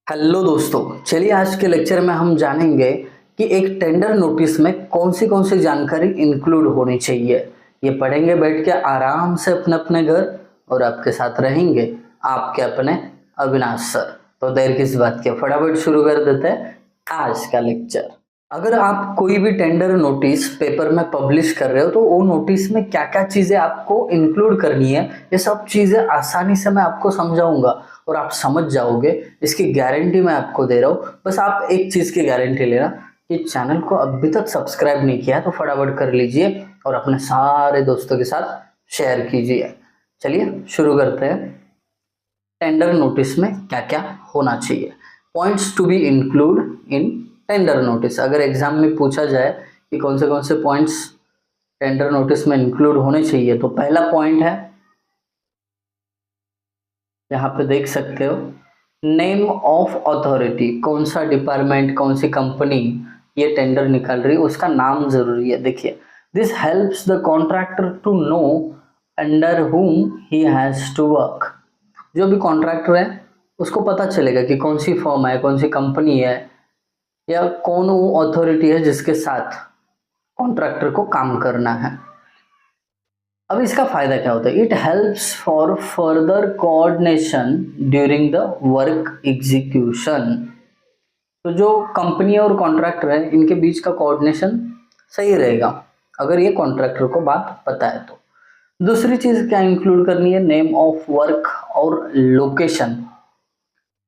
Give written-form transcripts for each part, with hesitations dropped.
Hello दोस्तों, चलिए आज के लेक्चर में हम जानेंगे कि एक टेंडर नोटिस में कौन सी जानकारी इंक्लूड होनी चाहिए। ये पढ़ेंगे बैठ के आराम से अपने अपने घर, और आपके साथ रहेंगे आपके अपने अविनाश सर। तो देर किस बात की, फटाफट शुरू कर देते हैं आज का लेक्चर। अगर आप कोई भी टेंडर नोटिस पेपर में पब्लिश कर रहे हो तो वो नोटिस में क्या क्या चीजें आपको इंक्लूड करनी है, ये सब चीजें आसानी से मैं आपको समझाऊंगा और आप समझ जाओगे। इसकी गारंटी मैं आपको दे रहा हूँ। बस आप एक चीज की गारंटी लेना कि चैनल को अभी तक सब्सक्राइब नहीं किया है तो फटाफट कर लीजिए और अपने सारे दोस्तों के साथ शेयर कीजिए। चलिए शुरू करते हैं। टेंडर नोटिस में क्या क्या होना चाहिए, points to be include in tender notice. अगर एग्जाम में पूछा जाए कि कौन से पॉइंट्स टेंडर नोटिस में इंक्लूड होने चाहिए, तो पहला पॉइंट है, यहाँ पे देख सकते हो, नेम ऑफ अथॉरिटी। कौन सा डिपार्टमेंट, कौन सी कंपनी ये टेंडर निकाल रही है उसका नाम जरूरी है। देखिए, this helps the contractor to know under whom he has to work. जो भी कॉन्ट्रैक्टर है उसको पता चलेगा कि कौन सी फर्म है, कौन सी कंपनी है, या कौन वो अथॉरिटी है जिसके साथ कॉन्ट्रैक्टर को काम करना है। अब इसका फायदा क्या होता है, it helps for further coordination during the work execution. तो जो कंपनी और कॉन्ट्रैक्टर है इनके बीच का कोऑर्डिनेशन सही रहेगा अगर ये कॉन्ट्रैक्टर को बात पता है तो। दूसरी चीज क्या इंक्लूड करनी है, नेम ऑफ वर्क और लोकेशन।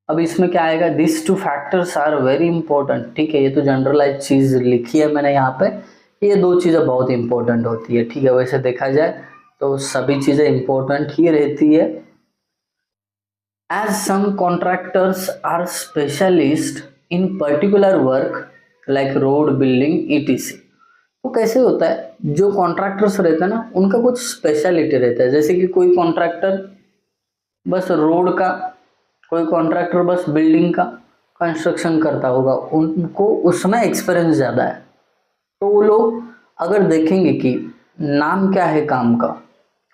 अब इसमें क्या आएगा, this two factors are very important. ठीक है, ये तो जनरलाइज चीज लिखी है मैंने यहाँ पे, ये दो चीजें बहुत इंपॉर्टेंट होती है। ठीक है, वैसे देखा जाए तो सभी चीजें इंपॉर्टेंट ही रहती है। As some contractors are specialist in particular work like road, building, ETC. तो कैसे होता है, जो कॉन्ट्रैक्टर्स रहते हैं ना उनका कुछ स्पेशलिटी रहता है। जैसे कि कोई कॉन्ट्रैक्टर बस रोड का, कोई कॉन्ट्रैक्टर बस बिल्डिंग का कंस्ट्रक्शन करता होगा, उनको उसमें एक्सपीरियंस ज़्यादा है। तो वो लोग अगर देखेंगे कि नाम क्या है काम का,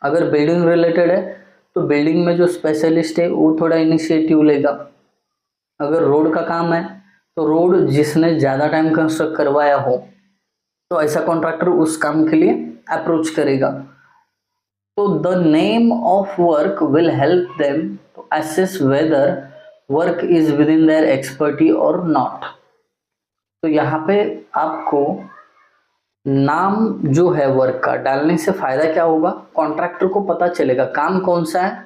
अगर बिल्डिंग रिलेटेड है तो बिल्डिंग में जो स्पेशलिस्ट है वो थोड़ा इनिशिएटिव लेगा। अगर रोड का काम है तो रोड जिसने ज़्यादा टाइम कंस्ट्रक्ट करवाया हो तो ऐसा कॉन्ट्रैक्टर उस काम के लिए अप्रोच करेगा। तो the name of work will help them to assess whether work is within their expertise और नॉट। तो यहाँ पे आपको नाम जो है वर्क का डालने से फायदा क्या होगा, कॉन्ट्रैक्टर को पता चलेगा काम कौन सा है।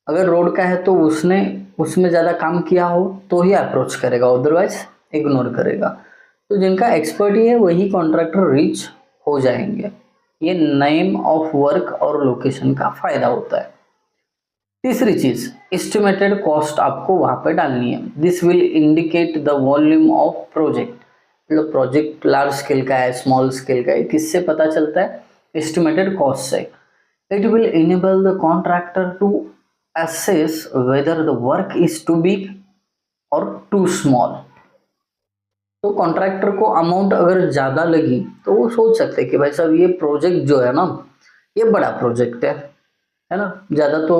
अगर रोड का है तो उसने उसमें ज़्यादा काम किया हो तो ही अप्रोच करेगा, अदरवाइज इग्नोर करेगा। तो जिनका एक्सपर्टी है वही कॉन्ट्रैक्टर रीच हो जाएंगे। ये नेम ऑफ वर्क और लोकेशन का फायदा होता है। तीसरी चीज, एस्टिमेटेड कॉस्ट आपको वहां पे डालनी है। This will indicate the volume of project. मतलब प्रोजेक्ट लार्ज स्केल का है, स्मॉल स्केल का है, किससे पता चलता है, एस्टिमेटेड कॉस्ट से। It will enable the contractor to assess whether the work is too big or too small। तो कॉन्ट्रैक्टर को अमाउंट अगर ज़्यादा लगी तो वो सोच सकते हैं कि भाई साहब ये प्रोजेक्ट जो है ना ये बड़ा प्रोजेक्ट है ना। ज़्यादा तो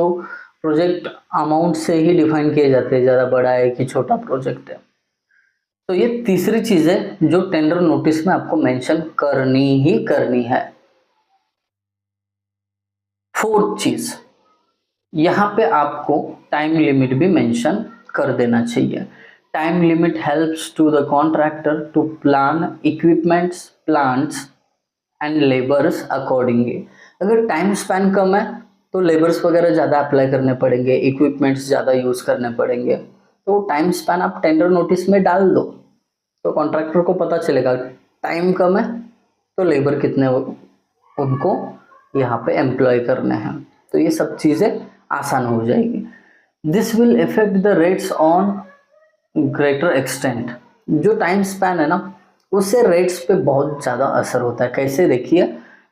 प्रोजेक्ट अमाउंट से ही डिफाइन किए जाते हैं, ज़्यादा बड़ा है कि छोटा प्रोजेक्ट है। तो ये तीसरी चीज़ है जो टेंडर नोटिस में आपको मेंशन करनी ही करनी है। फोर्थ चीज़, यहाँ पे आपको टाइम लिमिट भी मेंशन कर देना चाहिए। Time limit helps to the contractor to plan equipments, plants and labours accordingly. अगर टाइम स्पैन कम है तो लेबर्स वगैरह ज़्यादा अप्लाई करने पड़ेंगे, इक्विपमेंट्स ज़्यादा यूज़ करने पड़ेंगे। तो टाइम स्पैन आप टेंडर नोटिस में डाल दो तो कॉन्ट्रैक्टर को पता चलेगा टाइम कम है तो लेबर कितने उनको यहाँ पे एम्प्लॉय करने हैं। तो ये सब चीज़ें आसान हो जाएगी। This will effect the rates on greater extent. जो टाइम स्पैन है ना उससे रेट्स पे बहुत ज़्यादा असर होता है। कैसे, देखिए,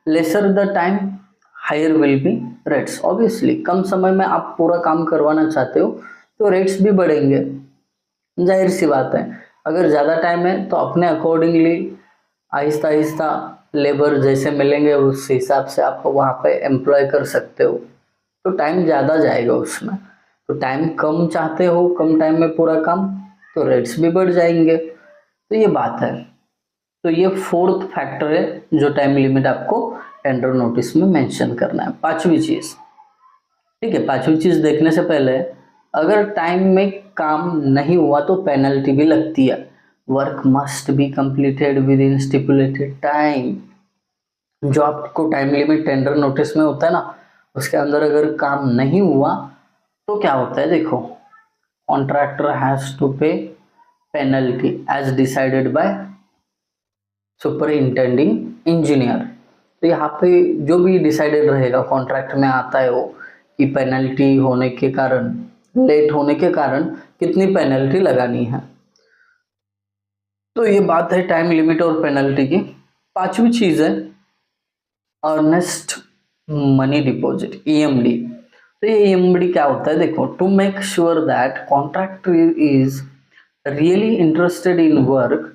lesser the time higher will be rates. Obviously कम समय में आप पूरा काम करवाना चाहते हो तो रेट्स भी बढ़ेंगे, जाहिर सी बात है। अगर ज़्यादा टाइम है तो अपने अकॉर्डिंगली आहिस्ता आहिस्ता लेबर जैसे मिलेंगे उस हिसाब से आप वहाँ पे एम्प्लॉय कर सकते हो। तो टाइम ज़्यादा जाएगा उसमें। तो तो टाइम कम चाहते हो, कम टाइम में पूरा काम, तो रेट्स भी बढ़ जाएंगे। तो ये बात है। तो ये फोर्थ फैक्टर है जो टाइम लिमिट आपको टेंडर नोटिस में मेंशन करना है। पांचवी चीज, ठीक है, पांचवी चीज देखने से पहले, अगर टाइम में काम नहीं हुआ तो पेनल्टी भी लगती है। Work must be completed with in stipulated time. जो आपको टाइम लिमिट टेंडर नोटिस में होता है ना, उसके अंदर अगर काम नहीं हुआ तो क्या होता है, देखो, contractor has to pay penalty as decided by superintending engineer. तो यहाँ पे जो भी डिसाइडेड रहेगा कॉन्ट्रैक्ट में आता है वो, कि पेनल्टी होने के कारण, लेट होने के कारण कितनी पेनल्टी लगानी है। तो ये बात है टाइम लिमिट और पेनल्टी की। पांचवी चीज है अर्नेस्ट मनी डिपॉजिट, ईएमडी। तो ये ईएमडी क्या होता है, देखो, to make sure that contractor is really interested in work,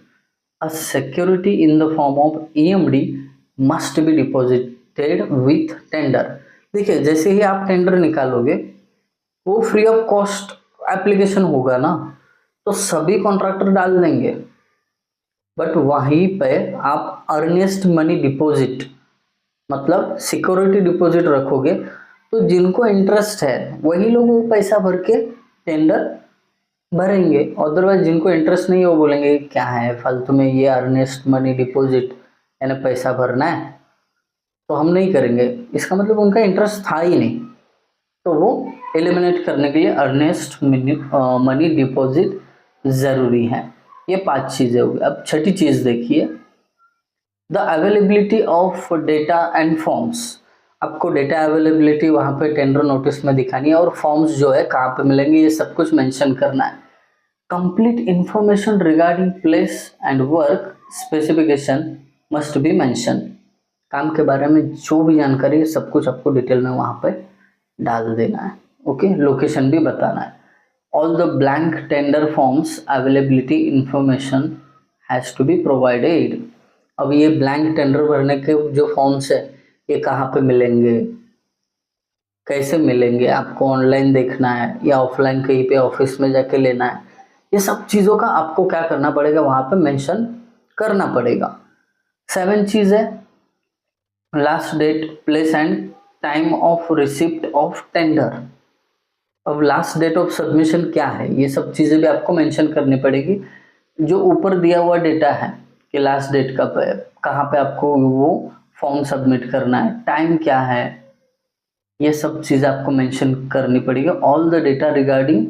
a security in the form of EMD must be deposited with tender। देखिए, जैसे ही आप टेंडर निकालोगे वो फ्री ऑफ कॉस्ट एप्लीकेशन होगा ना, तो सभी कॉन्ट्रैक्टर डाल देंगे, बट वहीं पे आप अर्नेस्ट मनी डिपॉजिट मतलब सिक्योरिटी डिपॉजिट रखोगे, तो जिनको इंटरेस्ट है वही लोग वो पैसा भर के टेंडर भरेंगे। अदरवाइज जिनको इंटरेस्ट नहीं है वो बोलेंगे क्या है फालतू में ये अर्नेस्ट मनी डिपॉजिट, यानी पैसा भरना है, तो हम नहीं करेंगे। इसका मतलब उनका इंटरेस्ट था ही नहीं, तो वो एलिमिनेट करने के लिए अर्नेस्ट मनी डिपॉजिट ज़रूरी है। ये 5 चीज़ें हो गई। अब छठी चीज़ देखिए, the availability of data and forms. आपको डेटा अवेलेबिलिटी वहाँ पे टेंडर नोटिस में दिखानी है, और फॉर्म्स जो है कहाँ पे मिलेंगे ये सब कुछ मेंशन करना है। Complete information regarding place and work specification must be mention. काम के बारे में जो भी जानकारी है सब कुछ आपको डिटेल में वहाँ पे डाल देना है। ओके, लोकेशन भी बताना है। All the blank tender forms availability information has to be provided. अब ये ब्लैंक टेंडर भरने के जो फॉर्म्स है ये कहाँ पे मिलेंगे, कैसे मिलेंगे, आपको ऑनलाइन देखना है या ऑफलाइन कहीं पे ऑफिस में जाके लेना है, ये सब चीज़ों का आपको क्या करना पड़ेगा, वहाँ पे मेंशन करना पड़ेगा। 7 चीज़ है last date, place and time of receipt of tender. अब लास्ट डेट ऑफ सबमिशन क्या है, ये सब चीज़ें भी आपको मेंशन करनी पड़ेगी। जो ऊपर दिया हुआ डेटा है कि लास्ट डेट कब है, कहाँ पे आपको वो फॉर्म सबमिट करना है, टाइम क्या है, ये सब चीज़ें आपको मेंशन करनी पड़ेगी। All the data regarding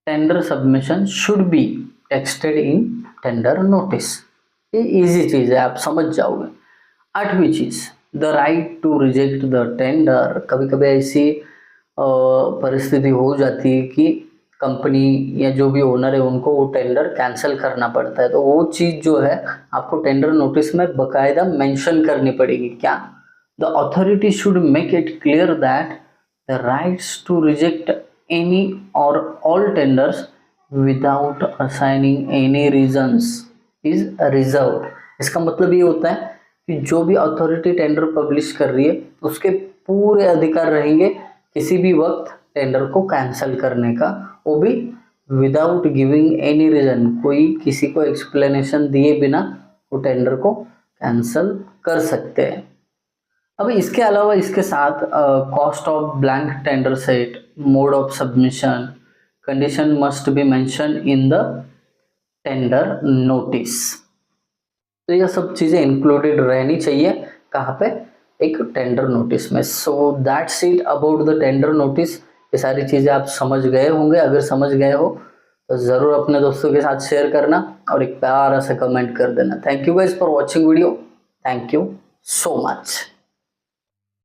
tender submission should be texted in tender notice. ये इजी चीज़ है, आप समझ जाओगे। 8वीं चीज़, the right to reject the tender. कभी कभी ऐसी परिस्थिति हो जाती है कि कंपनी या जो भी ओनर है उनको वो टेंडर कैंसिल करना पड़ता है, तो वो चीज़ जो है आपको टेंडर नोटिस में बकायदा मेंशन करनी पड़ेगी। क्या, the authority should make it clear that the rights to reject any or all tenders without assigning any reasons is reserved. इसका मतलब ये होता है कि जो भी अथॉरिटी टेंडर पब्लिश कर रही है उसके पूरे अधिकार रहेंगे किसी भी वक्त टेंडर को कैंसिल करने का, वो भी विदाउट गिविंग एनी रीजन, कोई किसी को एक्सप्लेनेशन दिए बिना वो टेंडर को कैंसिल कर सकते हैं। अब इसके अलावा इसके साथ cost of blank tender set, mode of submission, condition must be mention in the tender notice. तो ये सब चीज़ें इंक्लूडेड रहनी चाहिए कहाँ पे, एक टेंडर नोटिस में। So that's it about the tender notice. ये सारी चीज़ें आप समझ गए होंगे। अगर समझ गए हो तो ज़रूर अपने दोस्तों के साथ शेयर करना और एक प्यारा सा कमेंट कर देना। Thank you guys for watching video. Thank you so much.